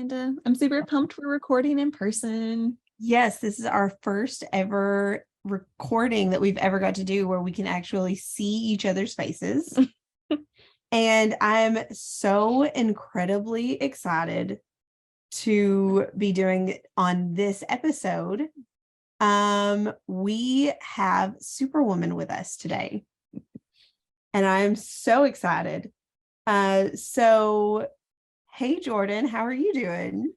Amanda. I'm super pumped we're recording in person. Yes, this is our first ever recording that we've ever got to do where we can actually see each other's faces. And I'm so incredibly excited to be doing on this episode. We have Superwoman with us today. And I'm so excited. So hey Jordan, how are you doing?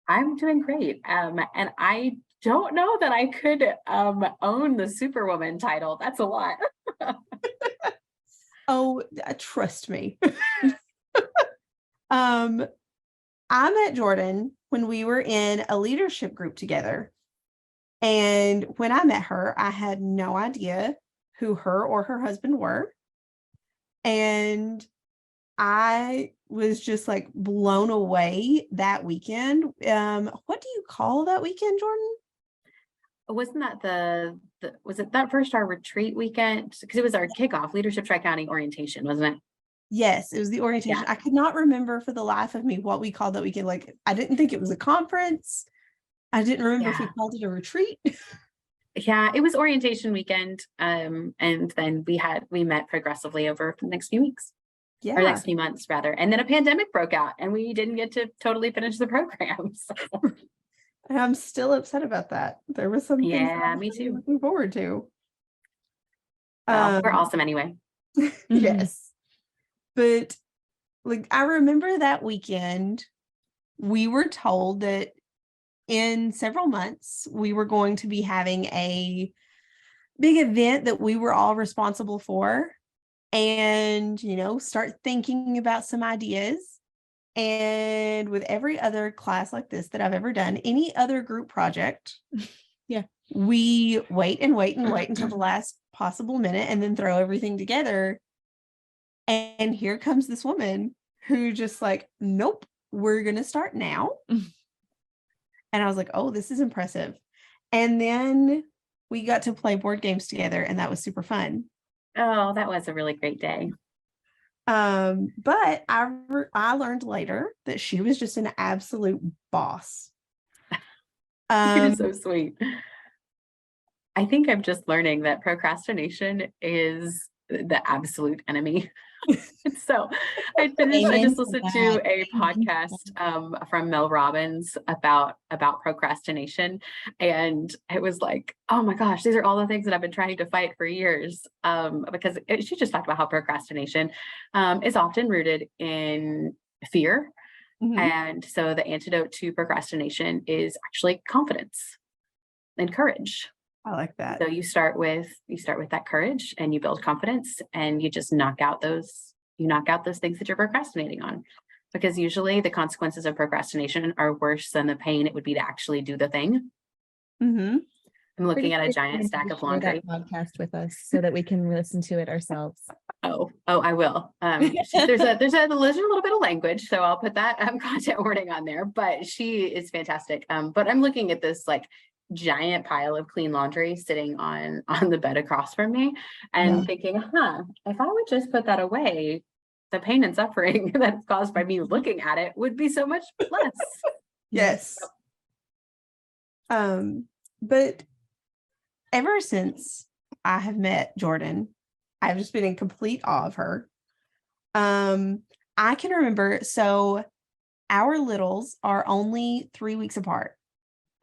I'm doing great. And I don't know that I could own the Superwoman title. That's a lot. Oh, trust me. I met Jordan when we were in a leadership group together. And when I met her, I had no idea who her or her husband were. And I was just like blown away that weekend. What do you call that weekend, Jordan? Wasn't that was it that first our retreat weekend? Because it was our kickoff leadership Tri-County orientation, wasn't it? Yes, it was the orientation. Yeah. I could not remember for the life of me what we called that weekend. Like, I didn't think it was a conference. I didn't remember if we called it a retreat. Yeah, it was orientation weekend. And then we met progressively over the next few weeks. Yeah. Or next few months rather. And then a pandemic broke out and we didn't get to totally finish the program. So. And I'm still upset about that. There was some things Yeah, me too. Looking forward to. Well, we're awesome anyway. Yes. But like I remember that weekend, we were told that in several months we were going to be having a big event that we were all responsible for. And, start thinking about some ideas. And with every other class like this that I've ever done, any other group project, we wait until the last possible minute and then throw everything together. And here comes this woman who just like, nope, we're going to start now. And I was like, oh, this is impressive. And then we got to play board games together and that was super fun. Oh, that was a really great day. But I learned later that she was just an absolute boss. It is so sweet. I think I'm just learning that procrastination is the absolute enemy. So I just listened to a podcast from Mel Robbins about procrastination. And it was like, oh my gosh, these are all the things that I've been trying to fight for years. Because she just talked about how procrastination is often rooted in fear. Mm-hmm. And so the antidote to procrastination is actually confidence and courage. I like that. So you start with that courage and you build confidence and you just knock out those things that you're procrastinating on, because usually the consequences of procrastination are worse than the pain it would be to actually do the thing. Mm-hmm. I'm looking at a giant stack of laundry. That podcast with us so that we can listen to it ourselves. Oh, I will. There's a little bit of language, so I'll put that content warning on there. But she is fantastic. But I'm looking at this like giant pile of clean laundry sitting on the bed across from me and thinking, if I would just put that away, the pain and suffering that's caused by me looking at it would be so much less. Yes. But ever since I have met Jordan, I've just been in complete awe of her. I can remember, so our littles are only 3 weeks apart.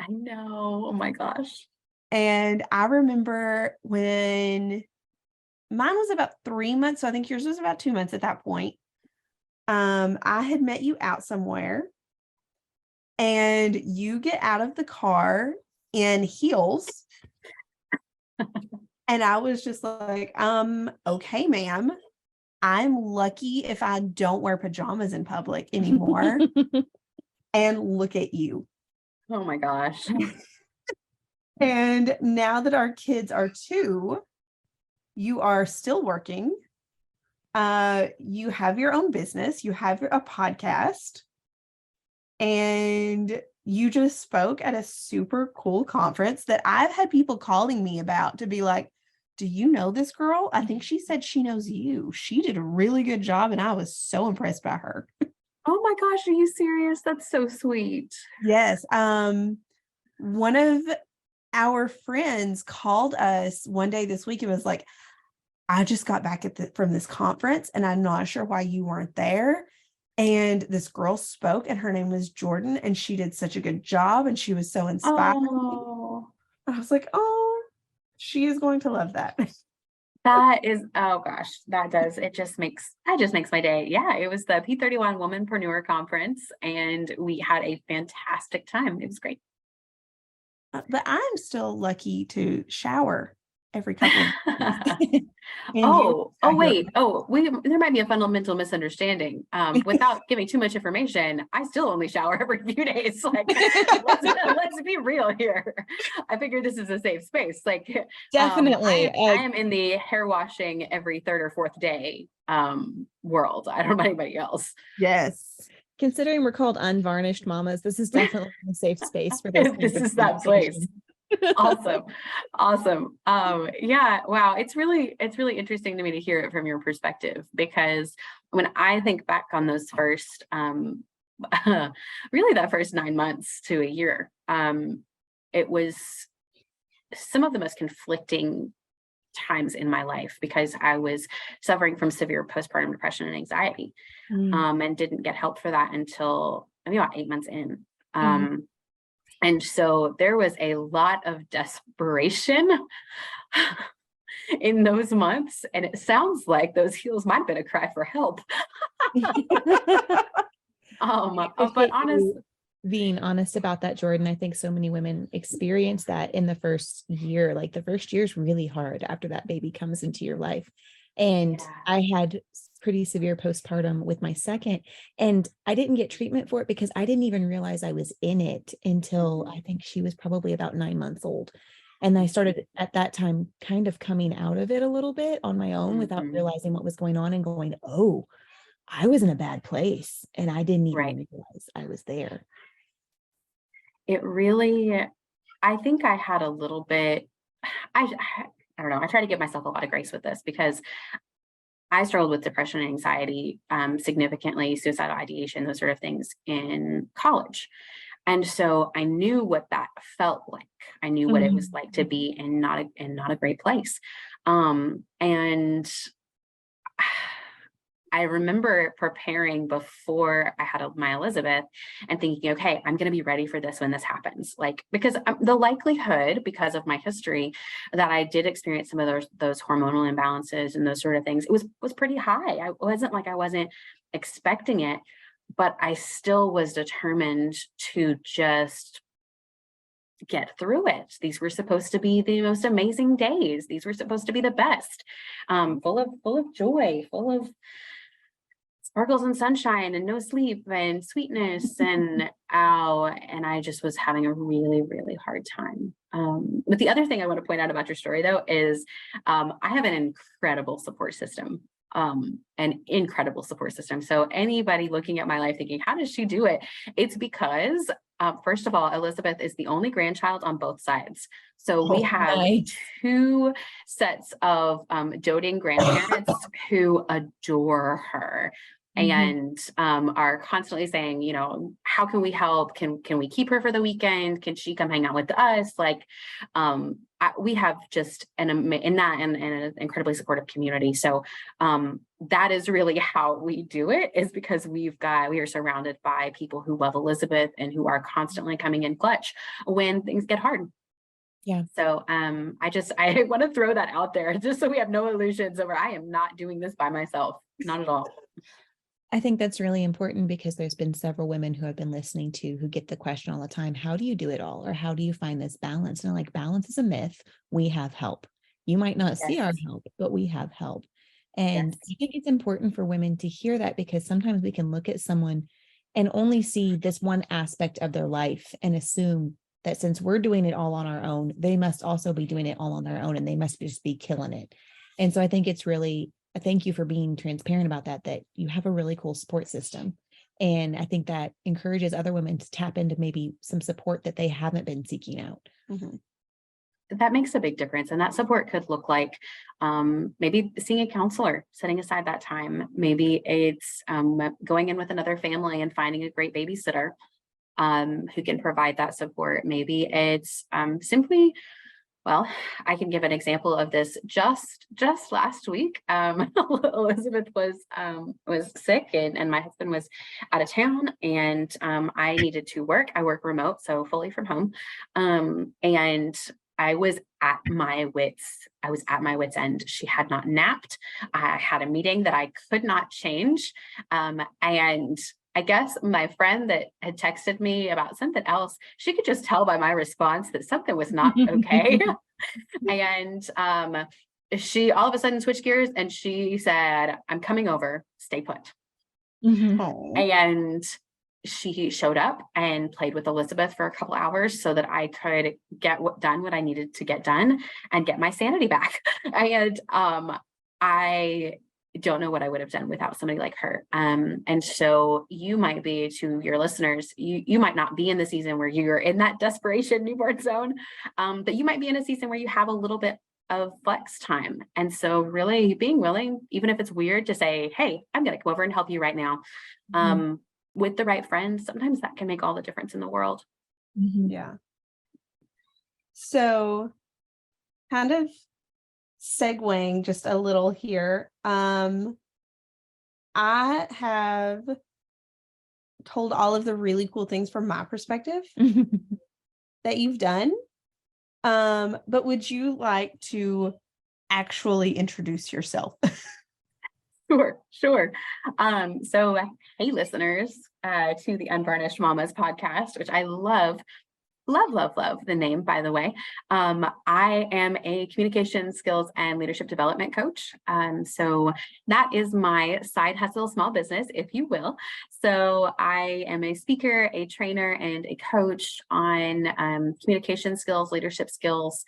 I know. Oh my gosh. And I remember when mine was about 3 months. So I think yours was about 2 months at that point. I had met you out somewhere and you get out of the car in heels. And I was just like, okay, ma'am, I'm lucky if I don't wear pajamas in public anymore. And look at you. Oh my gosh. And now that our kids are 2, you are still working. You have your own business. You have a podcast. And you just spoke at a super cool conference that I've had people calling me about to be like, do you know this girl? I think she said she knows you. She did a really good job and I was so impressed by her. Oh my gosh, are you serious? That's so sweet. Yes. One of our friends called us one day this week and was like, I just got back from this conference and I'm not sure why you weren't there. And this girl spoke and her name was Jordan and she did such a good job and she was so inspiring. Oh, I was like, oh, she is going to love that. that is, oh gosh, that just makes my day. Yeah, it was the P31 Womanpreneur Conference and we had a fantastic time. It was great. But I'm still lucky to shower every couple of days. And Oh, I hear- wait. There might be a fundamental misunderstanding. Without giving too much information, I still only shower every few days. Like, let's be real here. I figure this is a safe space. Like, Definitely. I am in the hair washing every third or fourth day world. I don't know about anybody else. Yes. Considering we're called unvarnished mamas, this is definitely a safe space for this. This is that place. Awesome. Yeah, wow. It's really interesting to me to hear it from your perspective, because when I think back on those first really that first 9 months to a year, it was some of the most conflicting times in my life because I was suffering from severe postpartum depression and anxiety, and didn't get help for that until maybe about 8 months in. And so there was a lot of desperation in those months. And it sounds like those heels might have been a cry for help. But honestly, being honest about that, Jordan, I think so many women experience that in the first year. Like the first year is really hard after that baby comes into your life. And I had pretty severe postpartum with my second, and I didn't get treatment for it because I didn't even realize I was in it until I think she was probably about 9 months old. And I started at that time kind of coming out of it a little bit on my own without realizing what was going on and going, oh, I was in a bad place and I didn't even realize I was there. It really, I think I had a little bit, I don't know. I try to give myself a lot of grace with this because I struggled with depression and anxiety significantly, suicidal ideation, those sort of things in college. And so I knew what that felt like. I knew what it was like to be in not a great place. And I remember preparing before I had my Elizabeth and thinking, okay, I'm going to be ready for this when this happens. Like, because the likelihood, because of my history, that I did experience some of those hormonal imbalances and those sort of things, it was pretty high. I wasn't like I wasn't expecting it, but I still was determined to just get through it. These were supposed to be the most amazing days. These were supposed to be the best, full of joy, full of sparkles and sunshine and no sleep and sweetness and I just was having a really, really hard time. But the other thing I want to point out about your story though is I have an incredible support system. So anybody looking at my life thinking, how does she do it? It's because first of all, Elizabeth is the only grandchild on both sides. So we have two sets of doting grandparents who adore her and are constantly saying, you know, how can we help? Can we keep her for the weekend? Can she come hang out with us? Like, we have just an incredibly supportive community. So that is really how we do it, is because we are surrounded by people who love Elizabeth and who are constantly coming in clutch when things get hard. Yeah. So I want to throw that out there just so we have no illusions over I am not doing this by myself. Not at all. I think that's really important because there's been several women who I've been listening to who get the question all the time, how do you do it all? Or how do you find this balance? And I'm like, balance is a myth. We have help. You might not see our help, but we have help. And I think it's important for women to hear that, because sometimes we can look at someone and only see this one aspect of their life and assume that since we're doing it all on our own, they must also be doing it all on their own and they must just be killing it. And so I think it's really, thank you for being transparent about that you have a really cool support system. And I think that encourages other women to tap into maybe some support that they haven't been seeking out. that makes a big difference. And that support could look like maybe seeing a counselor, setting aside that time. Maybe it's going in with another family and finding a great babysitter who can provide that support. Maybe it's simply, well, I can give an example of this. Just last week, Elizabeth was sick, and my husband was out of town, and I needed to work. I work remote, so fully from home, and I was at my wits end. She had not napped. I had a meeting that I could not change, and I guess my friend that had texted me about something else, she could just tell by my response that something was not okay. And she all of a sudden switched gears and she said, "I'm coming over, stay put." And she showed up and played with Elizabeth for a couple hours so that I could get done what I needed to get done and get my sanity back. And I don't know what I would have done without somebody like her. And so you might be, to your listeners, you might not be in the season where you're in that desperation newborn zone, but you might be in a season where you have a little bit of flex time. And so really being willing, even if it's weird, to say, "Hey, I'm going to come over and help you right now." With the right friends, sometimes that can make all the difference in the world. Yeah. So kind of segueing just a little here. I have told all of the really cool things from my perspective that you've done. But would you like to actually introduce yourself? Sure. So hey, listeners, to the Unvarnished Mamas podcast, which I love the name, by the way. I am a communication skills and leadership development coach. So that is my side hustle, small business, if you will. So I am a speaker, a trainer, and a coach on communication skills, leadership skills,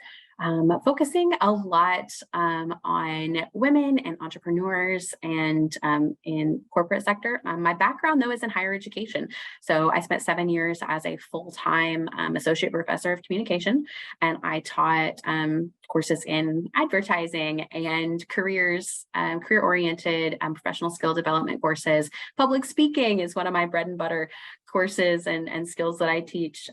focusing a lot on women and entrepreneurs and in corporate sector. My background, though, is in higher education. So I spent 7 years as a full-time associate professor of communication, and I taught courses in advertising and career-oriented professional skill development courses. Public speaking is one of my bread and butter courses and skills that I teach.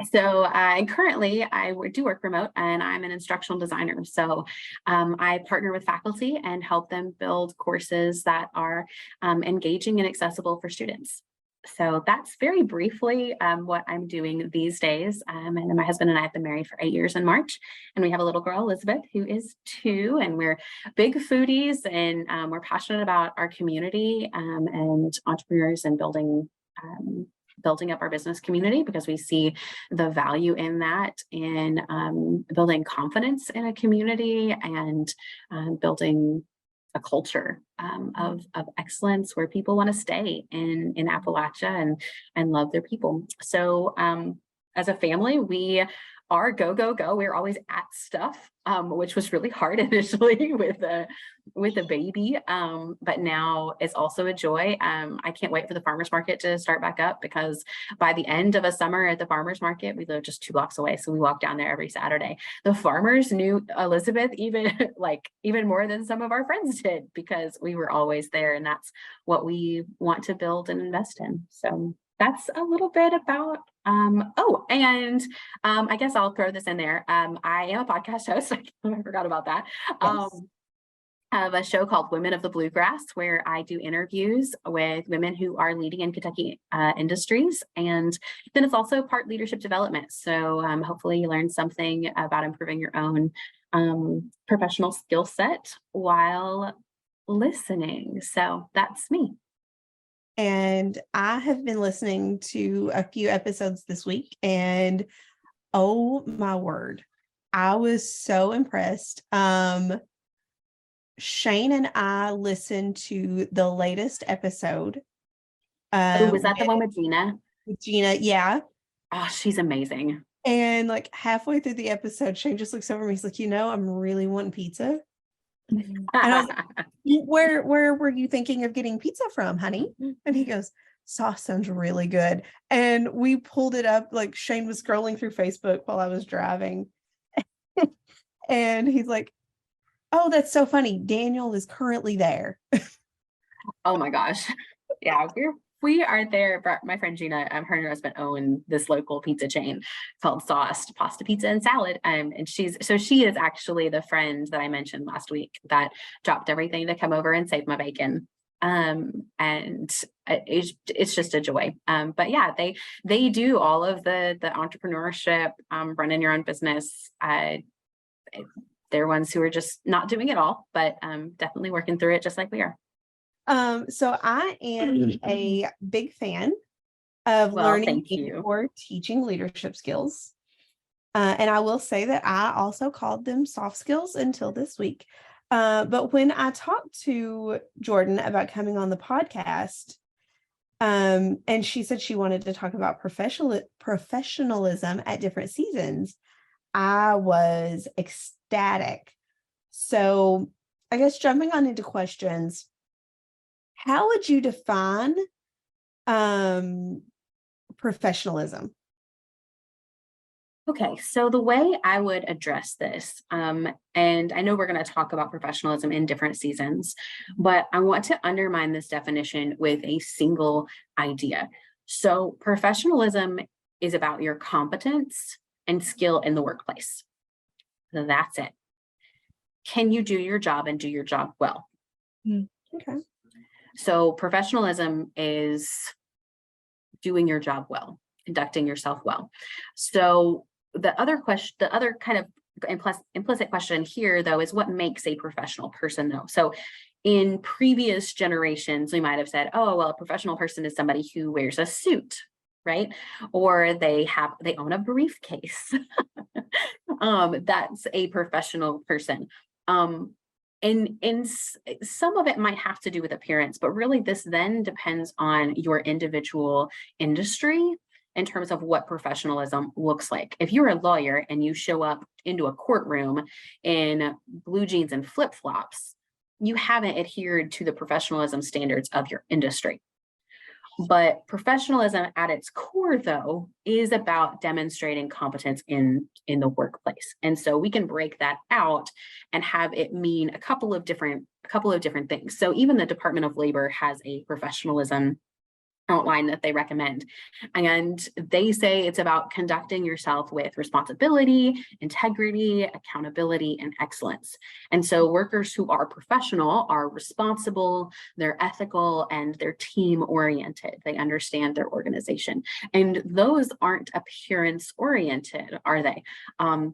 And currently I do work remote, and I'm an instructional designer. So I partner with faculty and help them build courses that are engaging and accessible for students. So that's very briefly what I'm doing these days. And then my husband and I have been married for 8 years in March, and we have a little girl, Elizabeth, who is 2, and we're big foodies, and we're passionate about our community and entrepreneurs and building up our business community, because we see the value in that, in building confidence in a community and building a culture of excellence where people want to stay in Appalachia and love their people. So as a family, we are go. We're always at stuff, which was really hard initially with a baby, but now it's also a joy. I can't wait for the farmers market to start back up, because by the end of a summer at the farmers market, we live just 2 blocks away, so we walk down there every Saturday. The farmers knew Elizabeth even more than some of our friends did, because we were always there, and that's what we want to build and invest in. So that's a little bit about, I guess I'll throw this in there. I am a podcast host. I forgot about that. Yes. I have a show called Women of the Bluegrass, where I do interviews with women who are leading in Kentucky industries. And then it's also part leadership development. So hopefully you learn something about improving your own professional skill set while listening. So that's me. And I have been listening to a few episodes this week, and oh my word, I was so impressed. Shane and I listened to the latest episode. Was that the one with Gina? With Gina, yeah. Oh, she's amazing. And like halfway through the episode, Shane just looks over at me. He's like, I'm really wanting pizza. And I was like, where were you thinking of getting pizza from, honey? And he goes, sauce sounds really good. And we pulled it up, like Shane was scrolling through Facebook while I was driving, And he's like, oh, that's so funny. Daniel is currently there. Oh my gosh. Yeah, we are there. My friend Gina, her and her husband own this local pizza chain called Sauced Pasta Pizza and Salad. And she is actually the friend that I mentioned last week that dropped everything to come over and save my bacon. And it's just a joy. But yeah, they do all of the entrepreneurship, running your own business. They're ones who are just not doing it all, but definitely working through it just like we are. So I am a big fan of learning or teaching leadership skills. And I will say that I also called them soft skills until this week. But when I talked to Jordan about coming on the podcast, and she said she wanted to talk about professionalism at different seasons, I was ecstatic. So I guess jumping on into questions, how would you define professionalism? Okay, so the way I would address this, and I know we're going to talk about professionalism in different seasons, but I want to undermine this definition with a single idea. So professionalism is about your competence and skill in the workplace. So that's it. Can you do your job and do your job well? Okay. So professionalism is doing your job well, conducting yourself well. So the other kind of implicit question here, though, is what makes a professional person, though? So in previous generations, we might have said, oh, well, a professional person is somebody who wears a suit, right? Or they own a briefcase. That's a professional person. And some of it might have to do with appearance, but really this then depends on your individual industry in terms of what professionalism looks like. If you're a lawyer and you show up into a courtroom in blue jeans and flip-flops, you haven't adhered to the professionalism standards of your industry. But professionalism at its core, though, is about demonstrating competence in the workplace. And so we can break that out and have it mean a couple of different things. So even the Department of Labor has a professionalism outline that they recommend. And they say it's about conducting yourself with responsibility, integrity, accountability, and excellence. And so workers who are professional are responsible, they're ethical, and they're team oriented. They understand their organization. And those aren't appearance oriented, are they?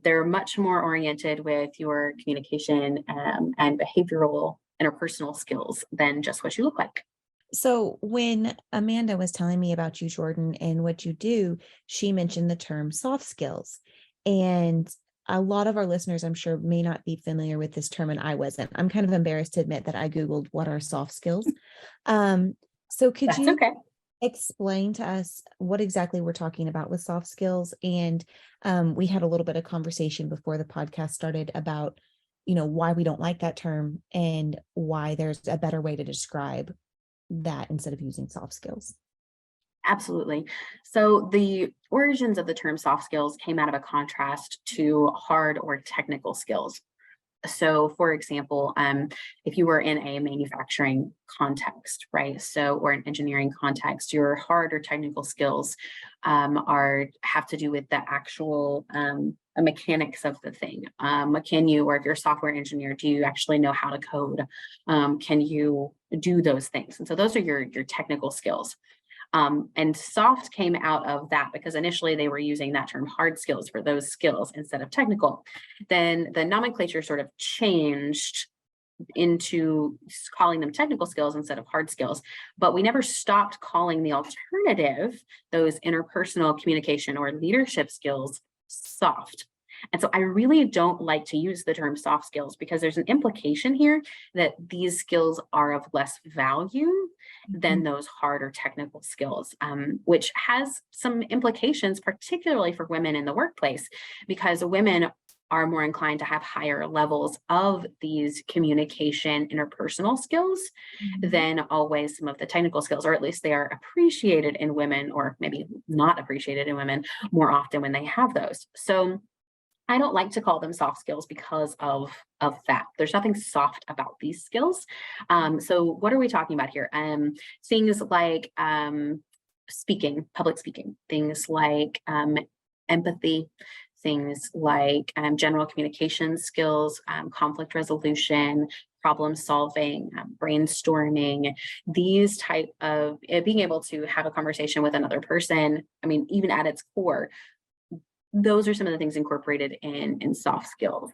They're much more oriented with your communication and behavioral interpersonal skills than just what you look like. So when Amanda was telling me about you, Jordan, and what you do, she mentioned the term soft skills. And a lot of our listeners, I'm sure, may not be familiar with this term, and I wasn't. I'm kind of embarrassed to admit that I Googled what are soft skills. So could you explain to us what exactly we're talking about with soft skills? And we had a little bit of conversation before the podcast started about, why we don't like that term and why there's a better way to describe that instead of using soft skills. Absolutely. So the origins of the term soft skills came out of a contrast to hard or technical skills. So for example, if you were in a manufacturing context, right? So, or an engineering context, your hard or technical skills have to do with the actual mechanics of the thing. Can you, or if you're a software engineer, do you actually know how to code? Can you do those things? And so those are your technical skills. And soft came out of that because initially they were using that term hard skills for those skills instead of technical. Then the nomenclature sort of changed into calling them technical skills instead of hard skills, but we never stopped calling the alternative, those interpersonal communication or leadership skills, soft. And so I really don't like to use the term soft skills because there's an implication here that these skills are of less value than those hard or technical skills, which has some implications, particularly for women in the workplace, because women are more inclined to have higher levels of these communication interpersonal skills than always some of the technical skills, or at least they are appreciated in women, or maybe not appreciated in women more often when they have those. So I don't like to call them soft skills because of that. There's nothing soft about these skills. So what are we talking about here? Things like speaking, public speaking, things like empathy, things like general communication skills, conflict resolution, problem solving, brainstorming, these type of being able to have a conversation with another person. I mean, even at its core, those are some of the things incorporated in soft skills.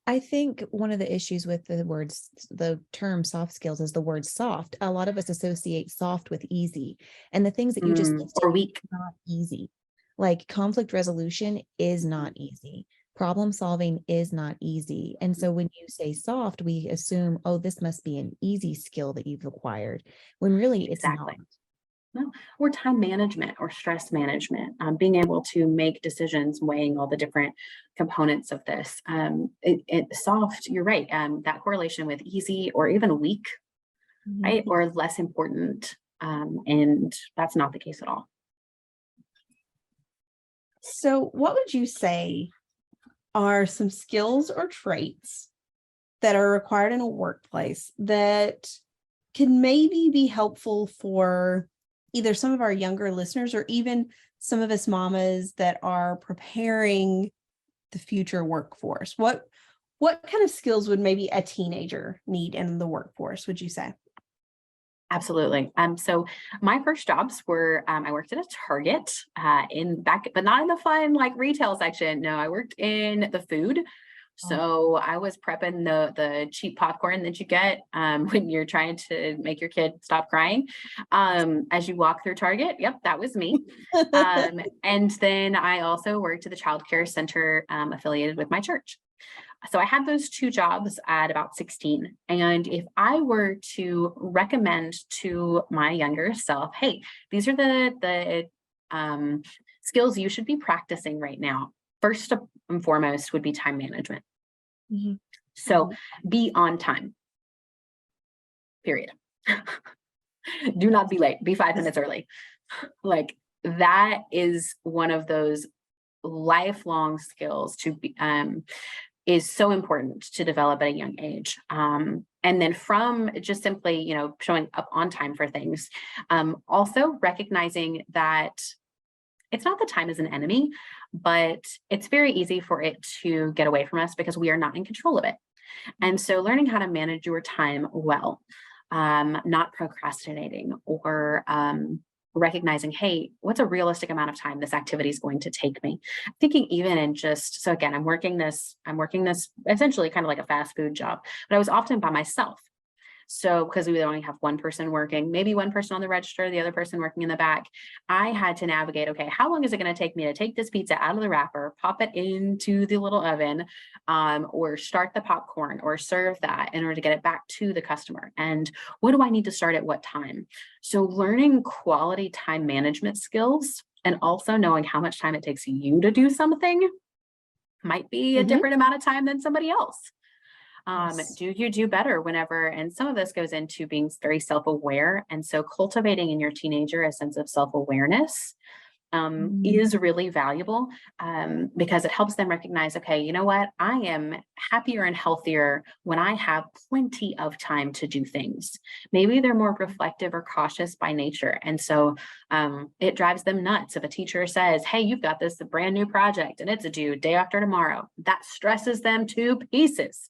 I think one of the issues with the term soft skills is the word soft. A lot of us associate soft with easy. And the things that you just listed Or weak. are not easy. Like conflict resolution is not easy. Problem solving is not easy. And so when you say soft, we assume, oh, this must be an easy skill that you've acquired, when really it's Exactly. not. No, or time management or stress management, being able to make decisions, weighing all the different components of this. Soft, you're right. That correlation with easy or even weak, right, or less important. And that's not the case at all. So, what would you say are some skills or traits that are required in a workplace that can maybe be helpful for either some of our younger listeners or even some of us mamas that are preparing the future workforce? What kind of skills would maybe a teenager need in the workforce, would you say? Absolutely. So my first jobs were, I worked at a Target but not in the fun like retail section. No, I worked in the food. So I was prepping the cheap popcorn that you get when you're trying to make your kid stop crying as you walk through Target. Yep, that was me. And then I also worked at the child care center affiliated with my church. So I had those two jobs at about 16. And if I were to recommend to my younger self, hey, these are the skills you should be practicing right now. First and foremost would be time management. So be on time, period. Do not be late, be 5 minutes early. Like that is one of those lifelong skills to be, is so important to develop at a young age. And then from just simply, showing up on time for things, also recognizing that it's not that time is an enemy, but it's very easy for it to get away from us because we are not in control of it. And so learning how to manage your time well, not procrastinating or recognizing, hey, what's a realistic amount of time this activity is going to take me? Thinking even in so again, I'm working this essentially kind of like a fast food job, but I was often by myself. So because we would only have one person working, maybe one person on the register, the other person working in the back, I had to navigate, okay, how long is it going to take me to take this pizza out of the wrapper, pop it into the little oven, or start the popcorn or serve that in order to get it back to the customer? And what do I need to start at what time? So learning quality time management skills and also knowing how much time it takes you to do something might be a different amount of time than somebody else. Do you do better whenever, and some of this goes into being very self-aware. And so cultivating in your teenager a sense of self-awareness is really valuable because it helps them recognize, okay, you know what? I am happier and healthier when I have plenty of time to do things. Maybe they're more reflective or cautious by nature. And so it drives them nuts if a teacher says, hey, you've got this brand new project and it's due day after tomorrow. That stresses them to pieces.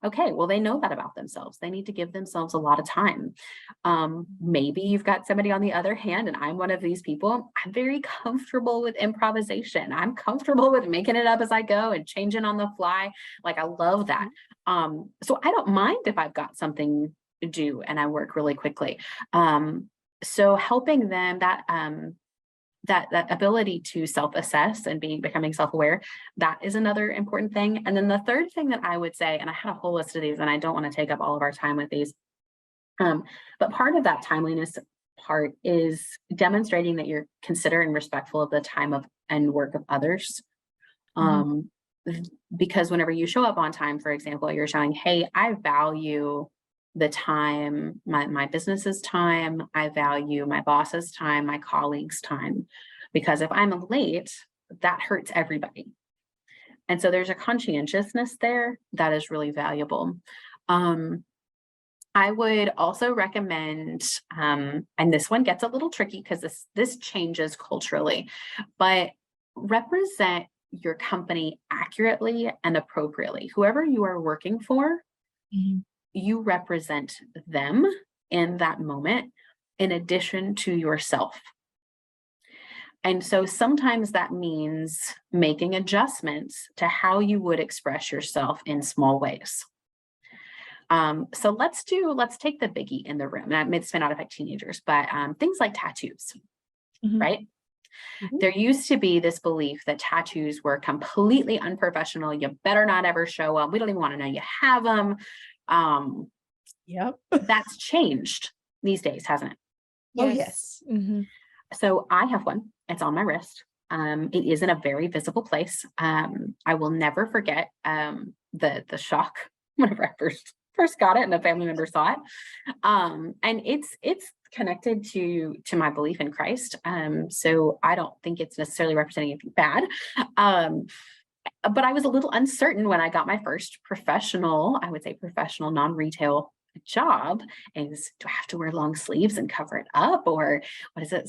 Okay, well, they know that about themselves. They need to give themselves a lot of time. Maybe you've got somebody on the other hand, and I'm one of these people. I'm very comfortable with improvisation. I'm comfortable with making it up as I go and changing on the fly. Like I love that. So I don't mind if I've got something to do and I work really quickly. So helping them that ability to self-assess and becoming self-aware, that is another important thing. And then the third thing that I would say, and I had a whole list of these and I don't want to take up all of our time with these, but part of that timeliness part is demonstrating that you're considerate and respectful of the time and work of others. Because whenever you show up on time, for example, you're showing, hey, I value the time, my business's time, I value my boss's time, my colleagues' time, because if I'm late, that hurts everybody. And so there's a conscientiousness there that is really valuable. I would also recommend, and this one gets a little tricky because this changes culturally, but represent your company accurately and appropriately. Whoever you are working for, you represent them in that moment in addition to yourself. And so sometimes that means making adjustments to how you would express yourself in small ways. So let's take the biggie in the room. And this may not affect teenagers, but things like tattoos, right? There used to be this belief that tattoos were completely unprofessional. You better not ever show them. We don't even want to know you have them. That's changed these days, hasn't it? Oh, yes. So I have one. It's on my wrist. It is in a very visible place. I will never forget the shock whenever I first got it and a family member saw it. And it's connected to my belief in Christ. So I don't think it's necessarily representing anything bad. But I was a little uncertain when I got my first professional, non-retail job. Is, do I have to wear long sleeves and cover it up, or what is it?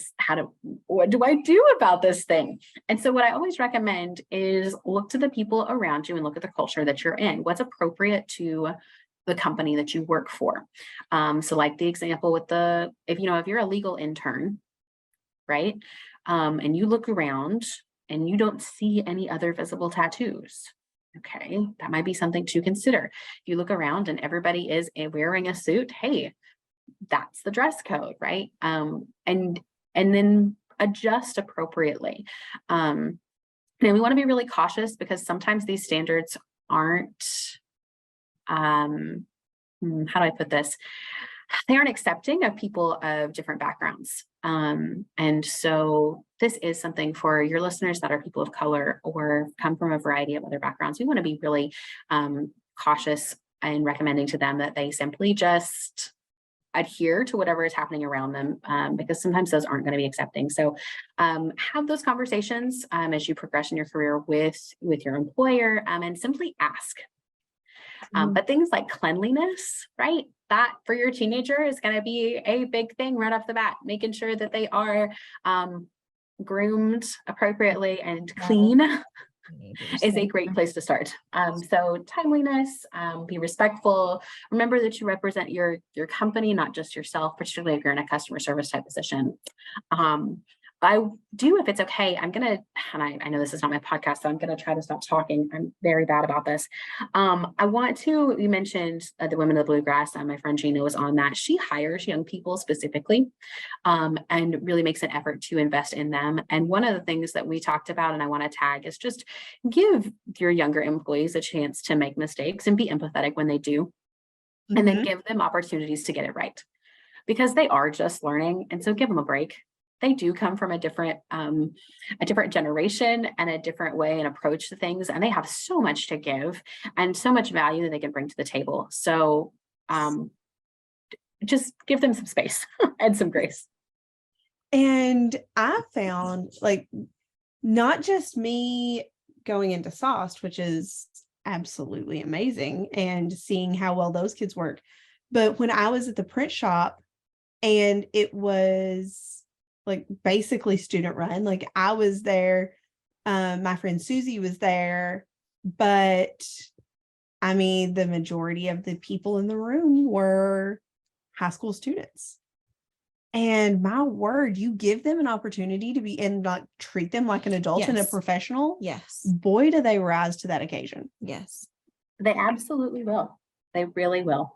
What do I do about this thing? And so what I always recommend is look to the people around you and look at the culture that you're in. What's appropriate to the company that you work for? So like the example with if you're a legal intern, right? And you look around and you don't see any other visible tattoos. Okay, that might be something to consider. If you look around and everybody is wearing a suit, hey, that's the dress code, right? And then adjust appropriately. And we want to be really cautious because sometimes these standards aren't, how do I put this? They aren't accepting of people of different backgrounds. And so this is something for your listeners that are people of color or come from a variety of other backgrounds. We want to be really cautious in recommending to them that they simply just adhere to whatever is happening around them, because sometimes those aren't going to be accepting. So have those conversations as you progress in your career with your employer, and simply ask. But things like cleanliness, right? That for your teenager is going to be a big thing right off the bat, making sure that they are groomed appropriately and clean is a great place to start. So timeliness, be respectful. Remember that you represent your company, not just yourself, particularly if you're in a customer service type position. I do, if it's okay, I'm going to, and I know this is not my podcast, so I'm going to try to stop talking. I'm very bad about this. You mentioned the Women of the Bluegrass, and my friend Gina was on that. She hires young people specifically, and really makes an effort to invest in them. And one of the things that we talked about, and I want to tag, is just give your younger employees a chance to make mistakes and be empathetic when they do, and then give them opportunities to get it right, because they are just learning. And so give them a break. They do come from a different generation and a different way and approach to things. And they have so much to give and so much value that they can bring to the table. So just give them some space and some grace. And I found, like, not just me going into SOST, which is absolutely amazing, and seeing how well those kids work, but when I was at the print shop and it was like basically student run, like I was there, my friend Susie was there, but I mean, the majority of the people in the room were high school students. And my word, you give them an opportunity to be and like treat them like an adult and a professional. Yes. Boy, do they rise to that occasion. Yes. They absolutely will. They really will.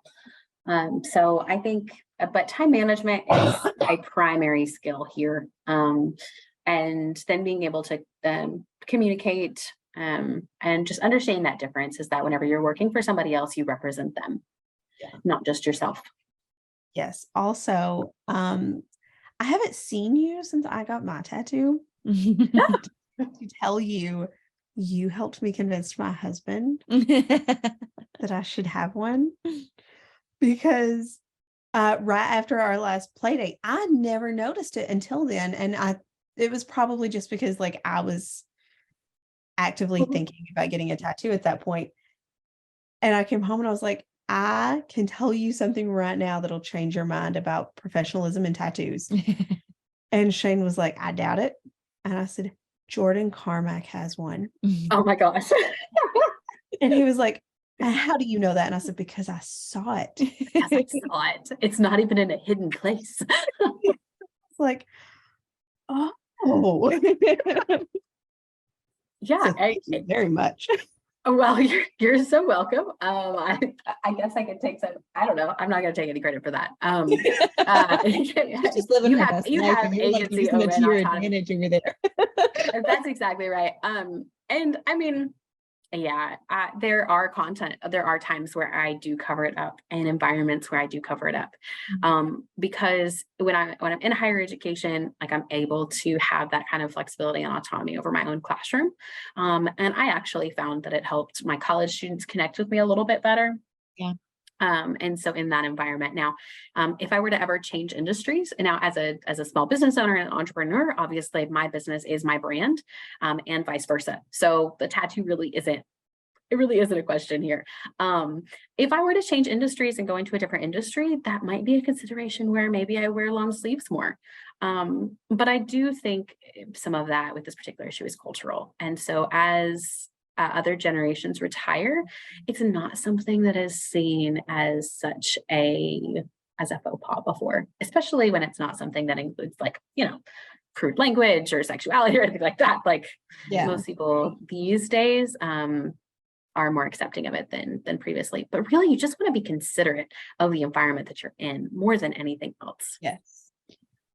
So I think, but time management is a primary skill here. And then being able to communicate and just understanding that difference is that whenever you're working for somebody else, you represent them, not just yourself. Yes. Also, I haven't seen you since I got my tattoo. To tell you, you helped me convince my husband that I should have one, because right after our last play date, I never noticed it until then. And it was probably just because like I was actively thinking about getting a tattoo at that point. And I came home and I was like, I can tell you something right now that'll change your mind about professionalism and tattoos. And Shane was like, I doubt it. And I said, Jordyne Carmack has one. Oh my gosh. And he was like, how do you know that? And I said, because I saw it. Because I saw it. It's not even in a hidden place. It's like, oh. Yeah, So thank you very much. well, you're so welcome. I guess I could take some. I don't know. I'm not going to take any credit for that. Just living you her have best you life, have and you're like agency using over it to and your autonomy. advantage over there. That's exactly right. And I mean, yeah, there are times where I do cover it up, and environments where I do cover it up. Because when I'm in higher education, like, I'm able to have that kind of flexibility and autonomy over my own classroom. And I actually found that it helped my college students connect with me a little bit better. Yeah. And so in that environment now, if I were to ever change industries, and now as a small business owner and an entrepreneur, obviously my business is my brand, and vice versa. So the tattoo really isn't a question here. If I were to change industries and go into a different industry, that might be a consideration where maybe I wear long sleeves more. But I do think some of that with this particular issue is cultural. And so as other generations retire, it's not something that is seen as such as a faux pas before, especially when it's not something that includes, like, crude language or sexuality or anything like that. Like, most people these days are more accepting of it than previously. But really, you just want to be considerate of the environment that you're in more than anything else. Yes.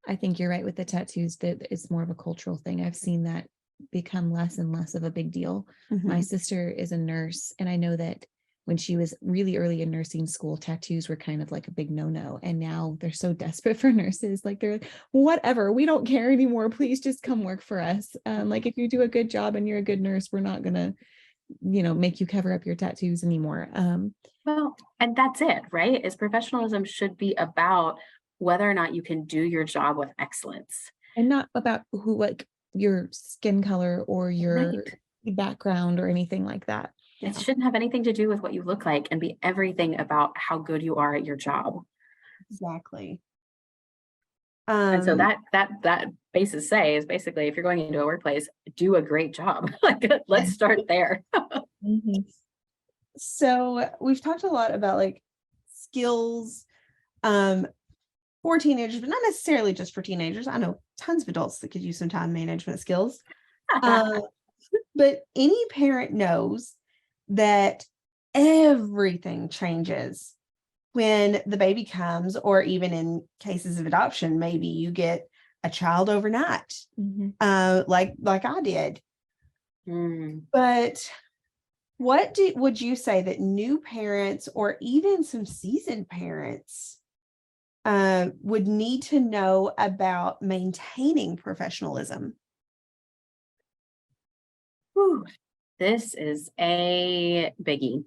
I think you're right with the tattoos, that it's more of a cultural thing. I've seen that become less and less of a big deal. My sister is a nurse, and I know that when she was really early in nursing school, tattoos were kind of like a big no-no. And now they're so desperate for nurses. Like, they're like, whatever, we don't care anymore. Please just come work for us. Like, if you do a good job and you're a good nurse, we're not gonna, make you cover up your tattoos anymore. Well, and that's it, right? Is professionalism should be about whether or not you can do your job with excellence. And not about like your skin color or your background or anything like that. It shouldn't have anything to do with what you look like, and be everything about how good you are at your job. Exactly. And so that basis is basically, if you're going into a workplace, do a great job. Like, let's start there. So we've talked a lot about, like, skills for teenagers, but not necessarily just for teenagers. I know tons of adults that could use some time management skills. But any parent knows that everything changes when the baby comes, or even in cases of adoption, maybe you get a child overnight, like I did. But what would you say that new parents, or even some seasoned parents, would need to know about maintaining professionalism? Whew, this is a biggie.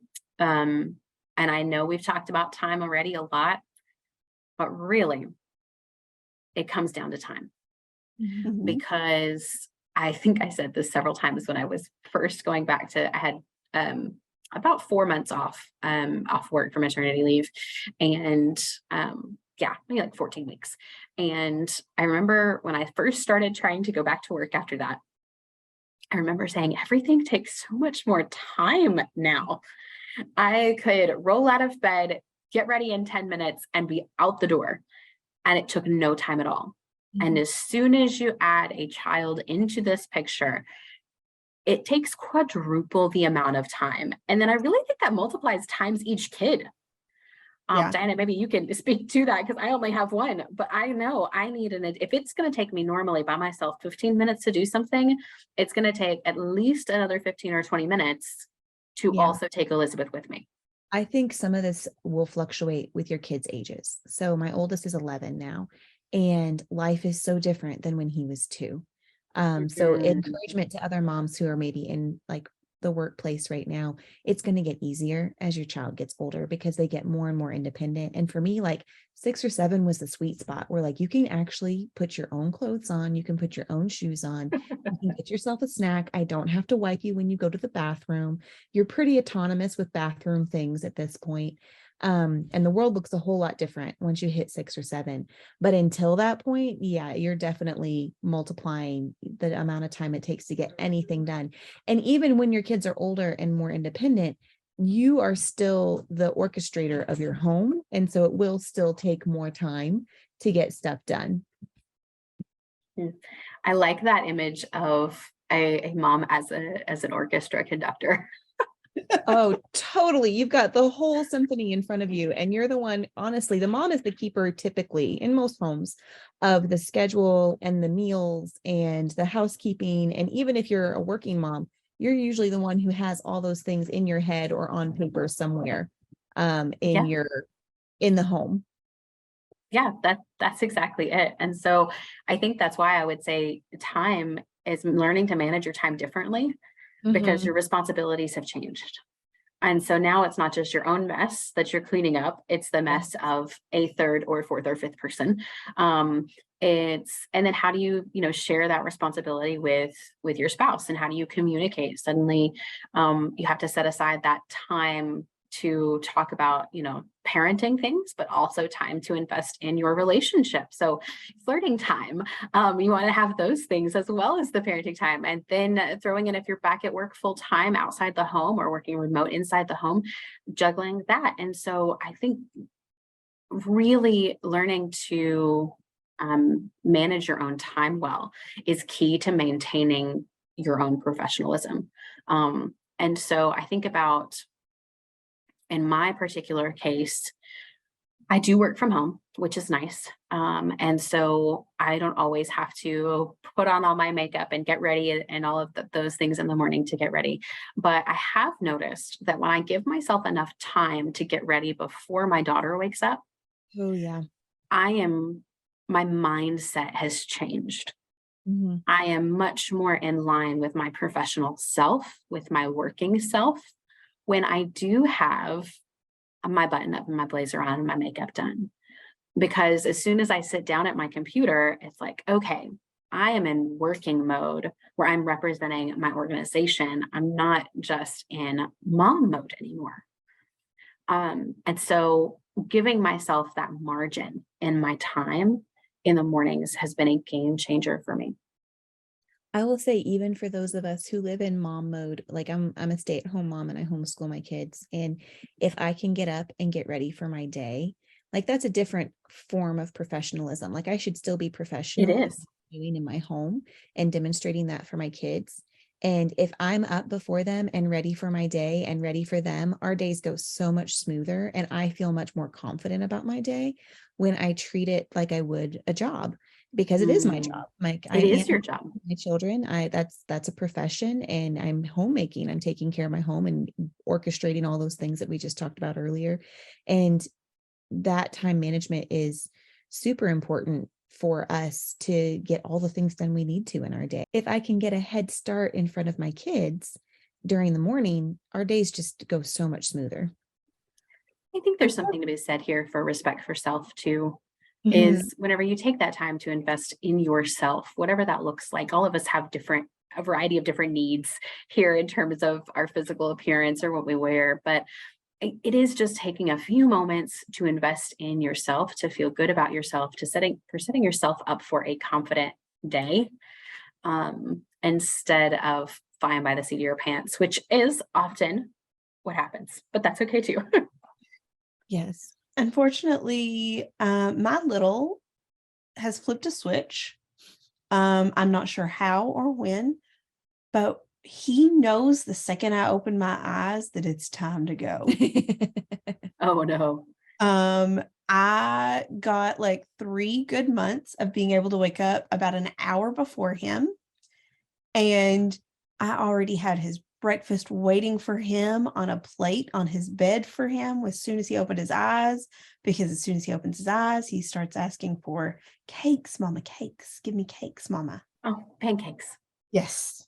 And I know we've talked about time already a lot, but really, it comes down to time. Because I think I said this several times when I was first going back to, I had about 4 months off work for maternity leave, and maybe like 14 weeks. And I remember when I first started trying to go back to work after that, I remember saying, everything takes so much more time now. I could roll out of bed, get ready in 10 minutes, and be out the door. And it took no time at all. And as soon as you add a child into this picture, it takes quadruple the amount of time. And then I really think that multiplies times each kid. Diana, maybe you can speak to that, because I only have one, but I know I need if it's going to take me normally by myself 15 minutes to do something, it's going to take at least another 15 or 20 minutes to also take Elizabeth with me. I think some of this will fluctuate with your kids' ages. So my oldest is 11 now, and life is so different than when he was 2. So encouragement to other moms who are maybe in like the workplace right now, it's going to get easier as your child gets older because they get more and more independent. And for me, like 6 or 7 was the sweet spot where like you can actually put your own clothes on, you can put your own shoes on, you can get yourself a snack. I don't have to wipe you when you go to the bathroom. You're pretty autonomous with bathroom things at this point. And the world looks a whole lot different once you hit 6 or 7. But until that point, yeah, you're definitely multiplying the amount of time it takes to get anything done. And even when your kids are older and more independent, you are still the orchestrator of your home. And so it will still take more time to get stuff done. I like that image of a mom as an orchestra conductor. Oh, totally. You've got the whole symphony in front of you, and you're the one, honestly, the mom is the keeper typically in most homes of the schedule and the meals and the housekeeping. And even if you're a working mom, you're usually the one who has all those things in your head or on paper somewhere in the home. Yeah, that's exactly it. And so I think that's why I would say time is learning to manage your time differently, because your responsibilities have changed. And so now it's not just your own mess that you're cleaning up, it's the mess of a third or fourth or fifth person. And then how do you, share that responsibility with your spouse, and how do you communicate? Suddenly, you have to set aside that time to talk about, parenting things, but also time to invest in your relationship. So flirting time, you want to have those things as well as the parenting time. And then throwing in, if you're back at work full time outside the home or working remote inside the home, juggling that. And so I think really learning to manage your own time well is key to maintaining your own professionalism. And so I think about, in my particular case, I do work from home, which is nice. And so I don't always have to put on all my makeup and get ready and all of those things in the morning to get ready. But I have noticed that when I give myself enough time to get ready before my daughter wakes up, Oh, yeah. my mindset has changed. I am much more in line with my professional self, with my working self, when I do have my button up and my blazer on and my makeup done. Because as soon as I sit down at my computer, it's like, okay, I am in working mode where I'm representing my organization. I'm not just in mom mode anymore. And so giving myself that margin in my time in the mornings has been a game changer for me. I will say, even for those of us who live in mom mode, like I'm a stay-at-home mom and I homeschool my kids. And if I can get up and get ready for my day, like that's a different form of professionalism. Like I should still be It professional is. doing in my home and demonstrating that for my kids. And if I'm up before them and ready for my day and ready for them, our days go so much smoother. And I feel much more confident about my day when I treat it like I would a job, because it is my job. Like It is your job. my children. That's a profession, and I'm homemaking. I'm taking care of my home and orchestrating all those things that we just talked about earlier. And that time management is super important for us to get all the things done we need to in our day. If I can get a head start in front of my kids during the morning, our days just go so much smoother. I think there's something to be said here for respect for self too. Is whenever you take that time to invest in yourself, whatever that looks like. All of us have a variety of different needs here in terms of our physical appearance or what we wear, but it is just taking a few moments to invest in yourself, to feel good about yourself, setting yourself up for a confident day, instead of flying by the seat of your pants, which is often what happens, but that's okay too. Yes. Unfortunately, my little has flipped a switch. I'm not sure how or when, but he knows the second I open my eyes that it's time to go. Oh no. I got like 3 good months of being able to wake up about an hour before him, and I already had his breakfast waiting for him on a plate on his bed for him as soon as he opened his eyes, because as soon as he opens his eyes, he starts asking for cakes, mama, cakes. Give me cakes, mama. Oh, pancakes. Yes.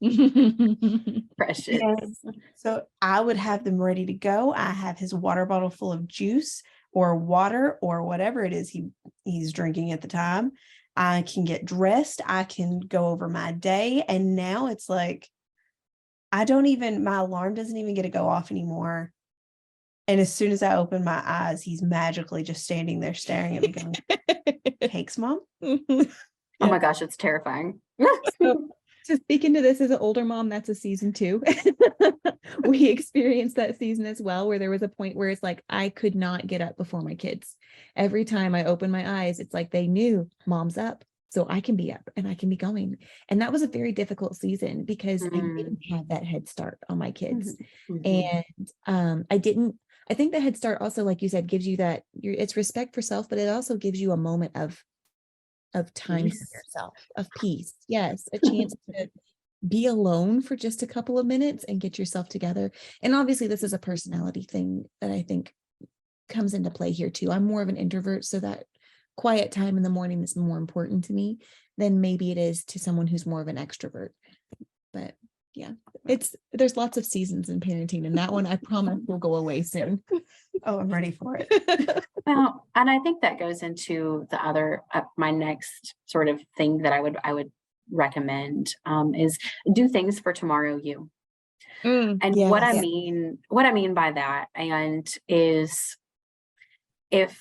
Precious. And so I would have them ready to go. I have his water bottle full of juice or water or whatever it is he's drinking at the time. I can get dressed. I can go over my day. And now it's like, my alarm doesn't even get to go off anymore. And as soon as I open my eyes, he's magically just standing there staring at me going, "Cakes, Mom?" Oh my gosh, it's terrifying. So speaking to this as an older mom, that's a season 2. We experienced that season as well, where there was a point where it's like, I could not get up before my kids. Every time I opened my eyes, it's like they knew Mom's up, so I can be up and I can be going. And that was a very difficult season because I didn't have that head start on my kids. And I think the head start also, like you said, gives you that, it's respect for self, but it also gives you a moment of time for yourself, of peace. Yes, a chance to be alone for just a couple of minutes and get yourself together. And obviously this is a personality thing that I think comes into play here too. I'm more of an introvert, so that quiet time in the morning is more important to me than maybe it is to someone who's more of an extrovert. But yeah, there's lots of seasons in parenting, and that one I promise will go away soon. Oh, I'm ready for it. Well, and I think that goes into the other, my next sort of thing that I would recommend, is do things for tomorrow you. And what I mean by that, and is, if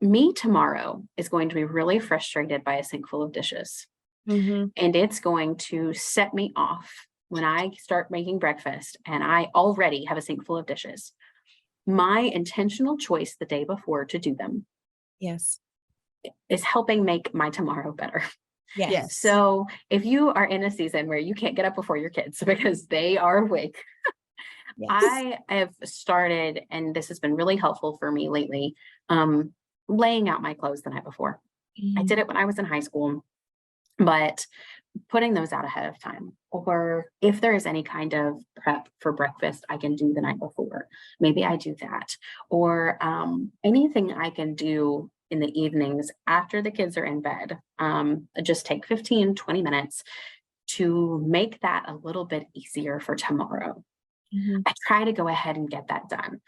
me tomorrow is going to be really frustrated by a sink full of dishes, and it's going to set me off when I start making breakfast and I already have a sink full of dishes, my intentional choice the day before to do them is helping make my tomorrow better. Yes. So if you are in a season where you can't get up before your kids because they are awake, I have started, and this has been really helpful for me lately, laying out my clothes the night before. I did it when I was in high school, but putting those out ahead of time, or if there is any kind of prep for breakfast I can do the night before, maybe I do that, or anything I can do in the evenings after the kids are in bed. Just take 15-20 minutes to make that a little bit easier for tomorrow. I try to go ahead and get that done.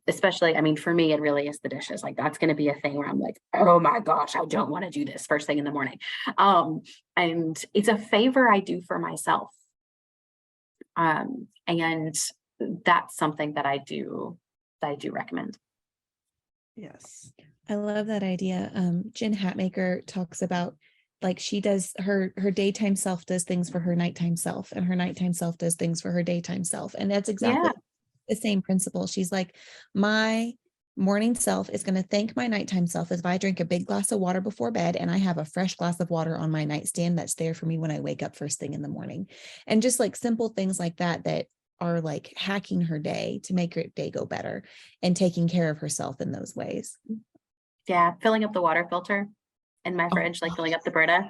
Especially, I mean, for me, it really is the dishes. Like, that's going to be a thing where I'm like, oh my gosh, I don't want to do this first thing in the morning. And it's a favor I do for myself. And that's something that I do recommend. Yes. I love that idea. Jen Hatmaker talks about, like, she does her daytime self does things for her nighttime self, and her nighttime self does things for her daytime self. And that's exactly the same principle. She's like, my morning self is going to thank my nighttime self if I drink a big glass of water before bed and I have a fresh glass of water on my nightstand that's there for me when I wake up first thing in the morning. And just like simple things like that are like hacking her day to make her day go better and taking care of herself in those ways. Yeah, filling up the water filter in my fridge, like filling up the Brita,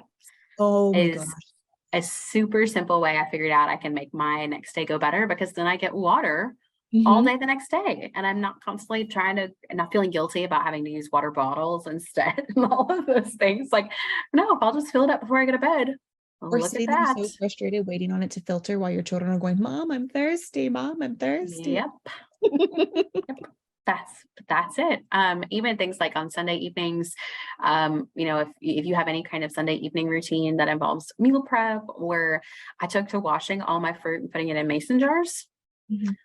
is a super simple way I figured out I can make my next day go better, because then I get water all day the next day, and I'm not constantly not feeling guilty about having to use water bottles instead and all of those things. Like, no, I'll just fill it up before I go to bed. Or sitting there so frustrated waiting on it to filter while your children are going, Mom, I'm thirsty. Mom, I'm thirsty. Yep. That's it. Even things like on Sunday evenings, if you have any kind of Sunday evening routine that involves meal prep, or I took to washing all my fruit and putting it in mason jars,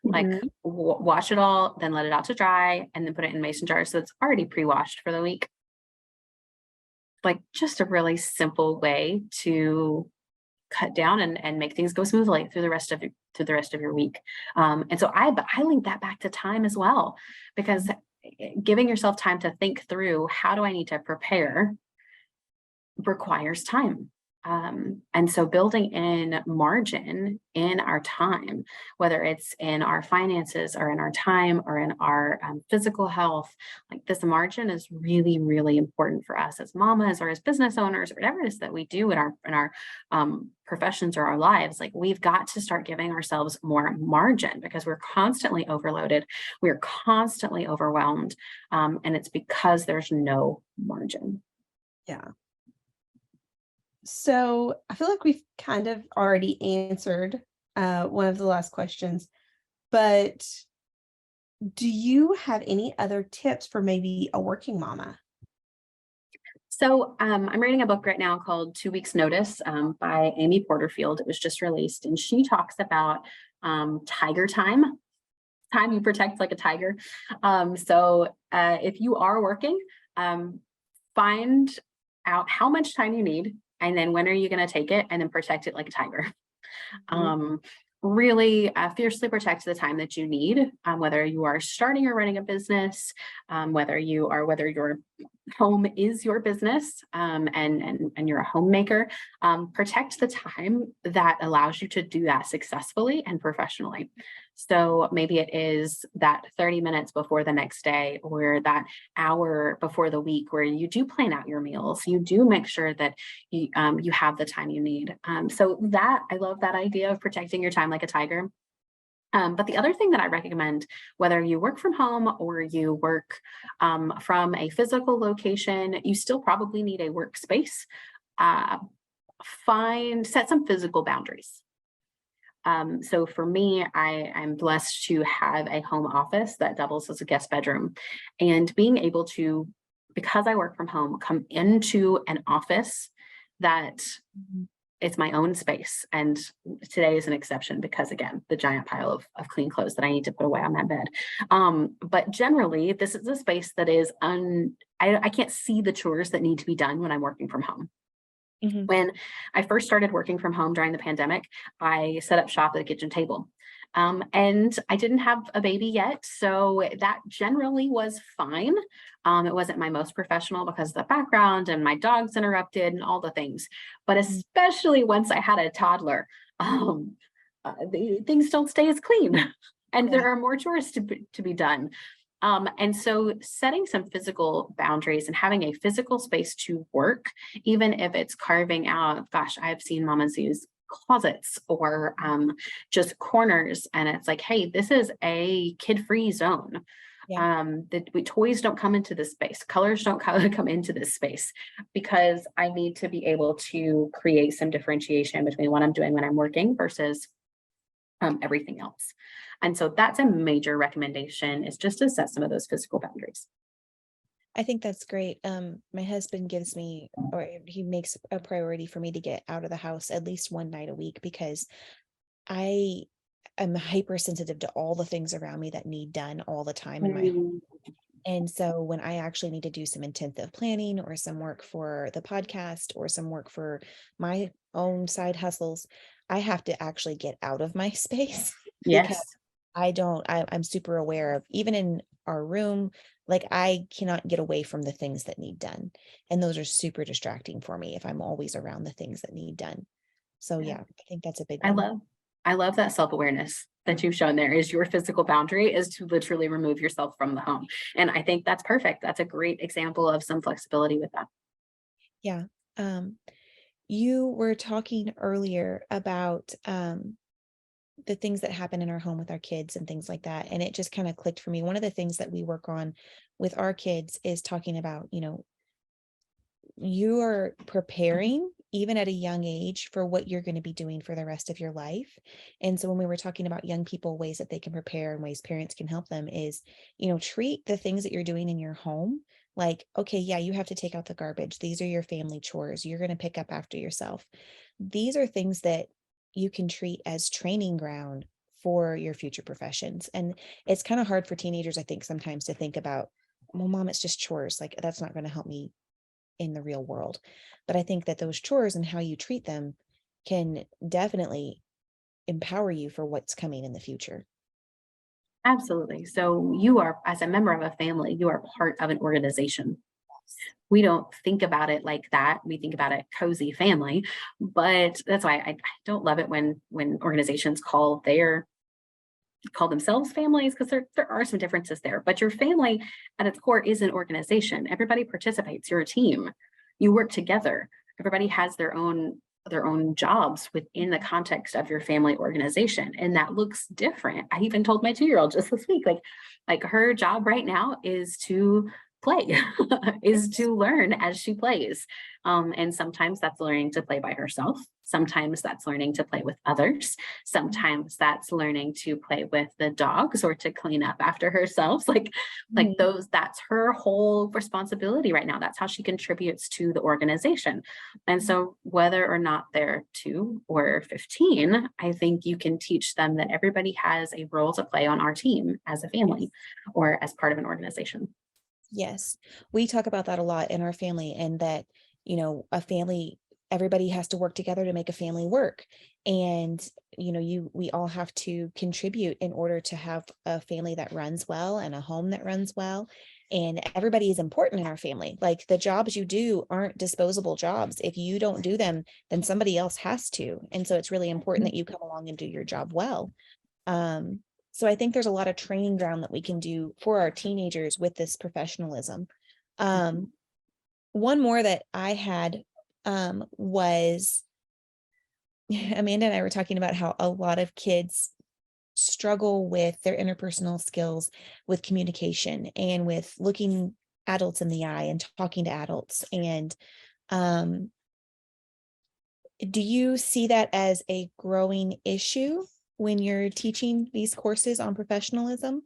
like wash it all, then let it out to dry, and then put it in mason jars so it's already pre-washed for the week. Like, just a really simple way to cut down and make things go smoothly through the rest of your week. And so I link that back to time as well, because giving yourself time to think through how do I need to prepare requires time. And so building in margin in our time, whether it's in our finances or in our time or in our physical health, like, this margin is really, really important for us as mamas or as business owners or whatever it is that we do in our professions or our lives. Like, we've got to start giving ourselves more margin, because we're constantly overloaded. We're constantly overwhelmed. And it's because there's no margin. Yeah. So I feel like we've kind of already answered one of the last questions, but do you have any other tips for maybe a working mama? So I'm reading a book right now called 2 Weeks Notice by Amy Porterfield. It was just released, and she talks about tiger time you protect like a tiger. If you are working, um, find out how much time you need, and then when are you going to take it, and then protect it like a tiger. Mhm. um, really fiercely protect the time that you need, whether you are starting or running a business, whether your home is your business, and you're a homemaker. Protect the time that allows you to do that successfully and professionally. So maybe it is that 30 minutes before the next day, or that hour before the week, where you do plan out your meals, you do make sure that you have the time you need. So that I love that idea of protecting your time like a tiger. But the other thing that I recommend, whether you work from home or you work from a physical location, you still probably need a workspace. Uh, Set some physical boundaries. So for me, I'm blessed to have a home office that doubles as a guest bedroom, and being able to, because I work from home, come into an office that Mhm. it's my own space. And today is an exception because, again, the giant pile of clean clothes that I need to put away on that bed. But generally, this is a space that is I can't see the chores that need to be done when I'm working from home. Mhm. When I first started working from home during the pandemic, I set up shop at a kitchen table. And I didn't have a baby yet, so that generally was fine. It wasn't my most professional because of the background and my dogs interrupted and all the things. But Mm. especially once I had a toddler, things don't stay as clean, and Yeah. there are more chores to be done. And so setting some physical boundaries and having a physical space to work, even if it's carving out, gosh, I've seen mamas use closets or just corners. And it's like, hey, this is a kid-free zone. Yeah. Toys don't come into this space. Colors don't come into this space, because I need to be able to create some differentiation between what I'm doing when I'm working versus everything else. And so that's a major recommendation, is just to set some of those physical boundaries. I think that's great. My husband gives me, or he makes a priority for me to get out of the house at least one night a week, because I am hypersensitive to all the things around me that need done all the time in my home. Mm. And so when I actually need to do some intensive planning or some work for the podcast or some work for my own side hustles, I have to actually get out of my space because Yes, I'm super aware of, even in our room, like I cannot get away from the things that need done. And those are super distracting for me if I'm always around the things that need done. So yeah. yeah, I think that's a big I one. love I love that self-awareness that you've shown there. Is your physical boundary is to literally remove yourself from the home. And I think that's perfect. That's a great example of some flexibility with that. Yeah. Um, you were talking earlier about the things that happen in our home with our kids and things like that. And it just kind of clicked for me. One of the things that we work on with our kids is talking about, you are preparing even at a young age for what you're going to be doing for the rest of your life. And so when we were talking about young people, ways that they can prepare and ways parents can help them is, treat the things that you're doing in your home like, okay, yeah, you have to take out the garbage. These are your family chores. You're going to pick up after yourself. These are things that you can treat as training ground for your future professions. And it's kind of hard for teenagers, I think, sometimes to think about, well, mom, it's just chores. Like, that's not going to help me in the real world. But I think that those chores and how you treat them can definitely empower you for what's coming in the future. Absolutely. So you are, as a member of a family, you are part of an organization. We don't think about it like that. We think about it cozy family, but that's why I don't love it when organizations call themselves families, because there are some differences there. But your family at its core is an organization. Everybody participates. You're a team. You work together. Everybody has their own jobs within the context of your family organization, and that looks different. I even told my 2-year-old just this week, like her job right now is to play, is to learn as she plays. And sometimes that's learning to play by herself. Sometimes that's learning to play with others. Sometimes that's learning to play with the dogs or to clean up after herself. Like those, that's her whole responsibility right now. That's how she contributes to the organization. And so whether or not they're 2 or 15, I think you can teach them that everybody has a role to play on our team as a family or as part of an organization. Yes, we talk about that a lot in our family, and that, a family, everybody has to work together to make a family work. And, we all have to contribute in order to have a family that runs well and a home that runs well. And everybody is important in our family. Like, the jobs you do aren't disposable jobs. If you don't do them, then somebody else has to. And so it's really important that you come along and do your job well. So I think there's a lot of training ground that we can do for our teenagers with this professionalism. One more that I had was Amanda and I were talking about how a lot of kids struggle with their interpersonal skills, with communication, and with looking adults in the eye and talking to adults. And do you see that as a growing issue when you're teaching these courses on professionalism?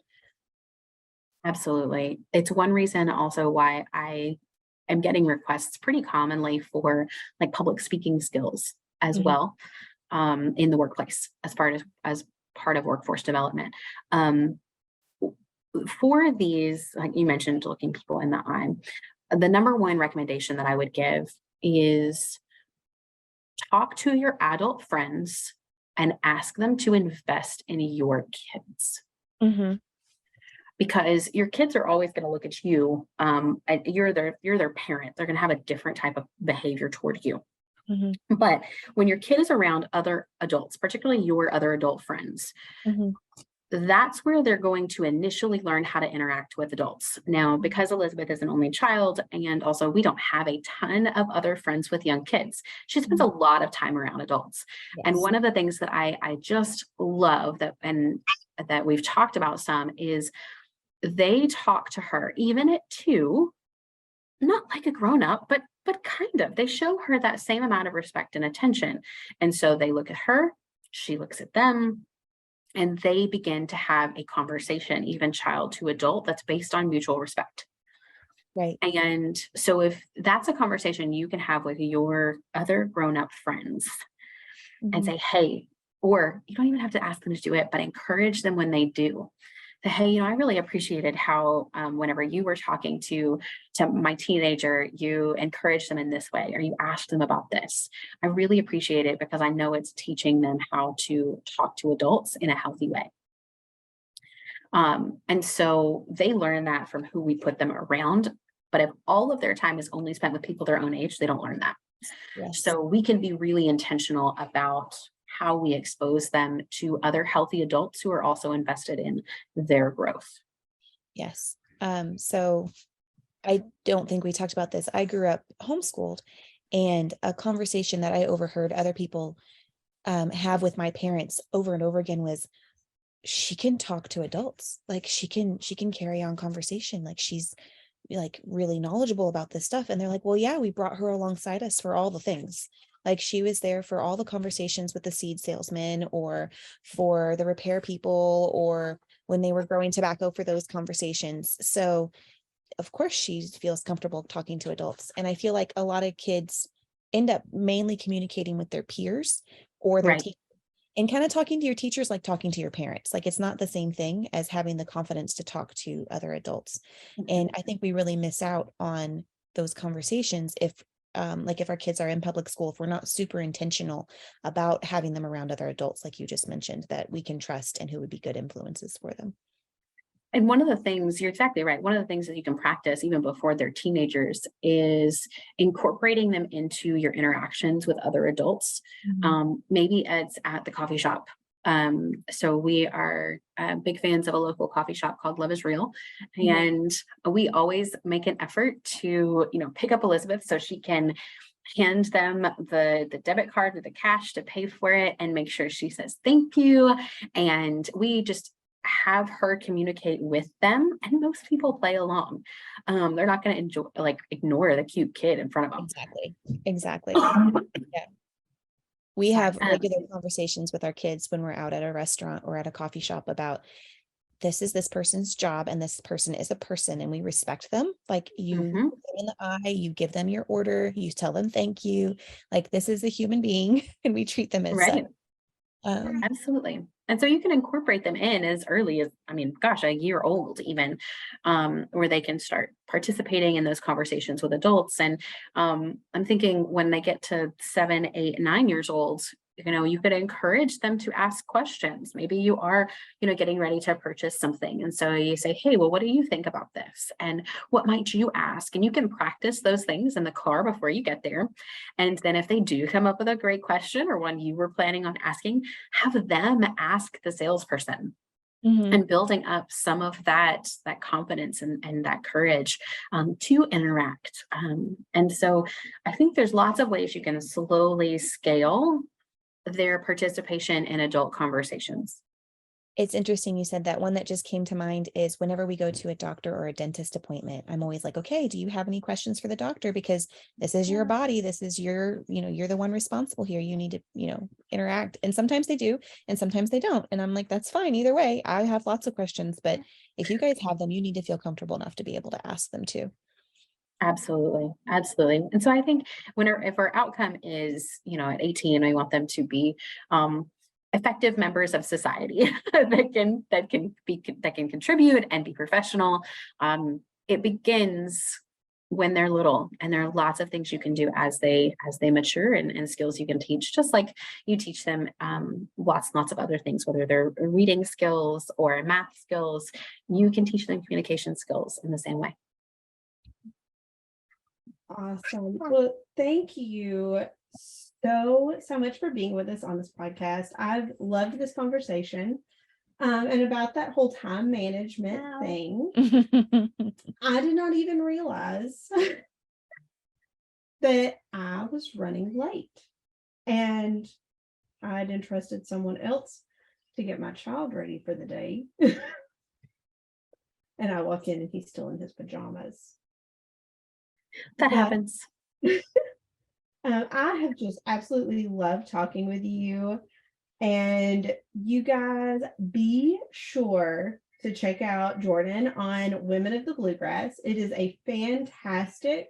Absolutely. It's one reason also why I am getting requests pretty commonly for like public speaking skills as well, in the workplace as part of workforce development. For these, like you mentioned, looking people in the eye, the number one recommendation that I would give is talk to your adult friends and ask them to invest in your kids. Because your kids are always going to look at you, and you're their parent. They're going to have a different type of behavior toward you. But when your kid is around other adults, particularly your other adult friends, that's where they're going to initially learn how to interact with adults. Now, because Elizabeth is an only child, and also we don't have a ton of other friends with young kids, she spends a lot of time around adults. And one of the things that I just love that we've talked about some is they talk to her even at 2, not like a grown-up, but kind of. They show her that same amount of respect and attention. And so they look at her, she looks at them, and they begin to have a conversation, even child to adult, that's based on mutual respect. Right. And so if that's a conversation you can have with your other grown-up friends and say, hey, or you don't even have to ask them to do it, but encourage them when they do. Hey, I really appreciated how whenever you were talking to my teenager, you encouraged them in this way, or you asked them about this. I really appreciate it because I know it's teaching them how to talk to adults in a healthy way. And so they learn that from who we put them around. But if all of their time is only spent with people their own age, they don't learn that. So we can be really intentional about how we expose them to other healthy adults who are also invested in their growth. Yes. So I don't think we talked about this. I grew up homeschooled, and a conversation that I overheard other people have with my parents over and over again was, she can talk to adults. Like she can carry on conversation. Like she's like really knowledgeable about this stuff. And they're like, well, yeah, we brought her alongside us for all the things. Like she was there for all the conversations with the seed salesman, or for the repair people, or when they were growing tobacco, for those conversations. So of course she feels comfortable talking to adults. And I feel like a lot of kids end up mainly communicating with their peers or their teachers. And kind of talking to your teachers like talking to your parents. Like it's not the same thing as having the confidence to talk to other adults. And I think we really miss out on those conversations if our kids are in public school, if we're not super intentional about having them around other adults, like you just mentioned, that we can trust and who would be good influences for them. And one of the things, you're exactly right. One of the things that you can practice even before they're teenagers is incorporating them into your interactions with other adults. Maybe it's at the coffee shop. So we are big fans of a local coffee shop called Love is Real. And we always make an effort to, pick up Elizabeth so she can hand them the debit card with the cash to pay for it and make sure she says thank you. And we just have her communicate with them, and most people play along. They're not going to ignore the cute kid in front of them. Exactly. Yeah. We have regular conversations with our kids when we're out at a restaurant or at a coffee shop about, this is this person's job and this person is a person, and we respect them. Like, you look them in the eye, you give them your order, you tell them thank you. Like, this is a human being and we treat them as Right. such. Absolutely. And so you can incorporate them in as early as, a year old even, where they can start participating in those conversations with adults. And I'm thinking when they get to 7, 8, 9 years old, you could encourage them to ask questions. Maybe you are, getting ready to purchase something. And so you say, hey, well, what do you think about this? And what might you ask? And you can practice those things in the car before you get there. And then if they do come up with a great question or one you were planning on asking, have them ask the salesperson. And building up some of that confidence and that courage to interact. And so I think there's lots of ways you can slowly scale their participation in adult conversations. It's interesting you said that. One that just came to mind is whenever we go to a doctor or a dentist appointment, I'm always like, okay, do you have any questions for the doctor? Because this is your body. This is your, you're the one responsible here. You need to, interact. And sometimes they do, and sometimes they don't. And I'm like, that's fine. Either way, I have lots of questions, but if you guys have them, you need to feel comfortable enough to be able to ask them too. Absolutely. Absolutely. And so I think if our outcome is, at 18, we want them to be, effective members of society that can contribute and be professional. It begins when they're little, and there are lots of things you can do as they mature, and skills you can teach, just like you teach them lots and lots of other things, whether they're reading skills or math skills. You can teach them communication skills in the same way. Awesome. Well, thank you so much for being with us on this podcast. I've loved this conversation. And about that whole time management thing, I did not even realize that I was running late, and I'd entrusted someone else to get my child ready for the day. And I walk in and he's still in his pajamas. That happens. I have just absolutely loved talking with you. And you guys, be sure to check out Jordyne on Women of the Bluegrass. It is a fantastic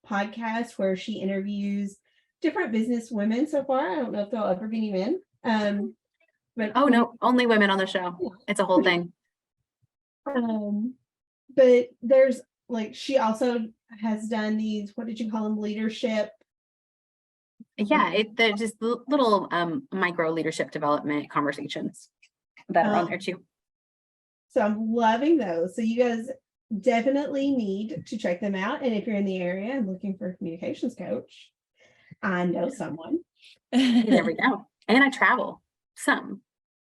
podcast where she interviews different business women so far. I don't know if there'll ever be any men. But no, only women on the show. It's a whole thing. But there's she also has done these, what did you call them, leadership? Yeah, they're just little micro leadership development conversations that are on there too. So I'm loving those. So you guys definitely need to check them out. And if you're in the area and looking for a communications coach, I know someone. There we go. And I travel some,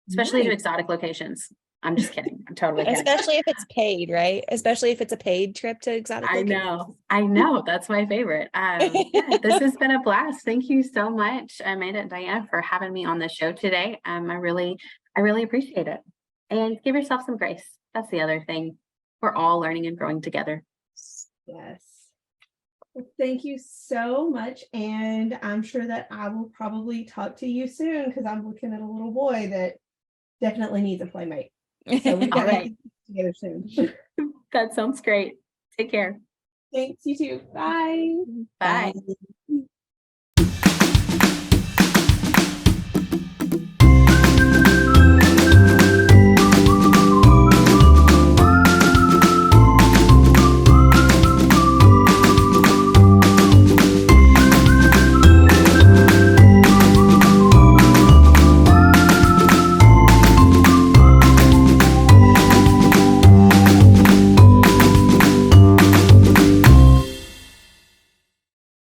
especially to exotic locations. I'm just kidding. I'm totally kidding. Especially if it's paid, right? Especially if it's a paid trip to exotic locations. I know. That's my favorite. This has been a blast. Thank you so much, Amanda and Diane, for having me on the show today. I really appreciate it. And give yourself some grace. That's the other thing. We're all learning and growing together. Yes. Well, thank you so much. And I'm sure that I will probably talk to you soon, because I'm looking at a little boy that definitely needs a playmate. So we got to get together soon. That sounds great. Take care. Thanks, you too. Bye. Bye. Bye.